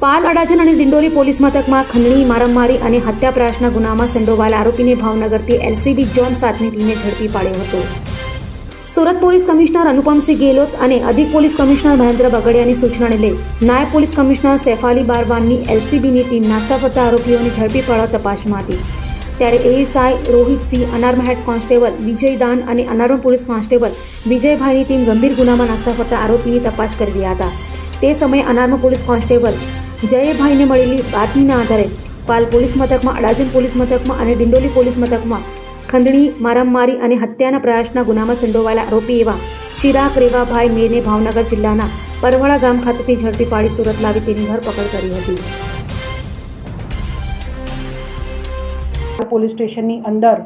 પાલ અડાજણ અને ડિંડોલી પોલીસ મથકમાં ખંડણી મારામારી અને હત્યા પ્રયાસના ગુનામાં સંડોવાયેલા આરોપીને ભાવનગરથી એલસીબી ઝોન 7ની ટીમે ઝડપી પાડ્યો હતો। સુરત પોલીસ કમિશનર અનુપમસિંહ ગેહલોત અને અધિક પોલીસ કમિશનર મહેન્દ્ર બગડિયાની સૂચનાને લઈ નાયબ પોલીસ કમિશનર સૈફાલી બારવાનની એલસીબીની ટીમ નાસ્તા ફરતા આરોપીઓને ઝડપી પાડવા તપાસમાં હતી। ત્યારે એએસઆઈ રોહિતસિંહ, અનારમાં હેડ કોન્સ્ટેબલ વિજય દાન અને અનારમાં પોલીસ કોન્સ્ટેબલ વિજયભાઈની ટીમ ગંભીર ગુનામાં નાસ્તા ફરતા આરોપીની તપાસ કરી રહ્યા હતા। તે સમયે અનારમાં પોલીસ કોન્સ્ટેબલ જયભાઈને મળેલી બાતમીના આધારે પાલ પોલીસ મથકમાં, અડાજણ પોલીસ મથકમાં અને ડિંડોલી પોલીસ મથકમાં ખંડણી મારામારી અને હત્યાના પ્રયાસના ગુનામાં સંડોવાયેલા આરોપી એવા ચિરાગ રેવાભાઈ મેરને ભાવનગર જિલ્લાના પરવડા ગામ ખાતેથી ઝડપી પાડી સુરત લાવી તેની ધરપકડ કરી હતી। પોલીસ સ્ટેશનની અંદર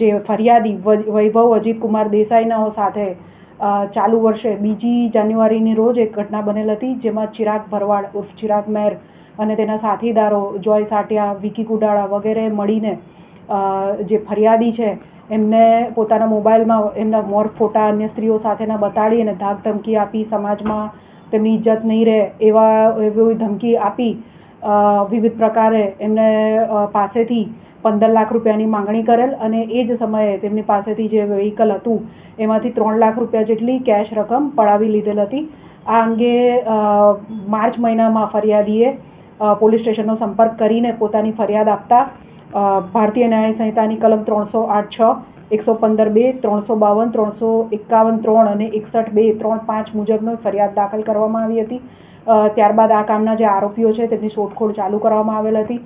જે ફરિયાદી વૈભવ અજીત કુમાર દેસાઈના સાથે ચાલુ વર્ષે 2 જાન્યુઆરીની રોજ એક ઘટના બનેલ હતી, જેમાં ચિરાગ ભરવાડ ઉર્ફ ચિરાગ મેર અને તેના સાથીદારો જોય સાટિયા, વિકી કુડાળા વગેરે મળીને જે ફરિયાદી છે એમને પોતાના મોબાઈલમાં એમના મોર ફોટા અન્ય સ્ત્રીઓ સાથેના બતાડી અને ધાક ધમકી આપી, સમાજમાં તેમની ઇજ્જત નહીં રહે એવી ધમકી આપી વિવિધ પ્રકારે એમને પાસેથી 15 લાખ રૂપિયાની માંગણી કરેલ અને એ જ સમયે તેમની પાસેથી જે વ્હીકલ હતું એમાંથી 3 લાખ રૂપિયા જેટલી કેશ રકમ પડાવી લીધેલ હતી। આ અંગે માર્ચ મહિનામાં ફરિયાદીએ પોલીસ સ્ટેશનનો સંપર્ક કરીને પોતાની ફરિયાદ આપતા ભારતીય ન્યાય સંહિતાની કલમ 308(6), 115(2), 352, 351(3) અને 61(2)(3)(5) મુજબનો ફરિયાદ દાખલ કરવામાં આવી હતી। ત્યારબાદ આ કામના જે આરોપીઓ છે તેમની શોધખોળ ચાલુ કરવામાં આવેલ હતી।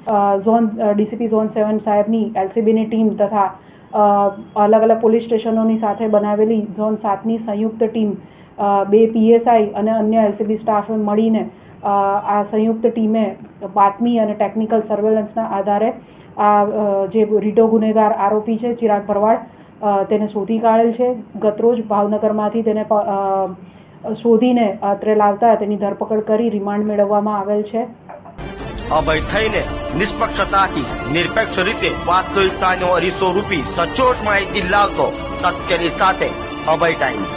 ડીસીપી ઝોન 7 સાહેબની એલસીબીની ટીમ તથા અલગ અલગ પોલીસ સ્ટેશનોની સાથે બનાવેલી ઝોન 7ની સંયુક્ત ટીમ 2 પીએસઆઈ અને અન્ય એલસીબી સ્ટાફ મળીને આ સંયુક્ત ટીમે બાતમી અને ટેકનિકલ સર્વેલન્સના આધારે આ જે રીઢો ગુનેગાર આરોપી છે ચિરાગ ભરવાડ તેને શોધી કાઢેલ છે। ગતરોજ ભાવનગરમાંથી તેને શોધીને અત્રે લાવતા તેની ધરપકડ કરી રિમાન્ડ મેળવવામાં આવેલ છે। અભય થઈને નિષ્પક્ષતાથી નિરપેક્ષ રીતે વાસ્તવિકતાનો અરીસો રૂપી સચોટ માહિતી લાવતો સત્યની સાથે અભય ટાઈમ્સ।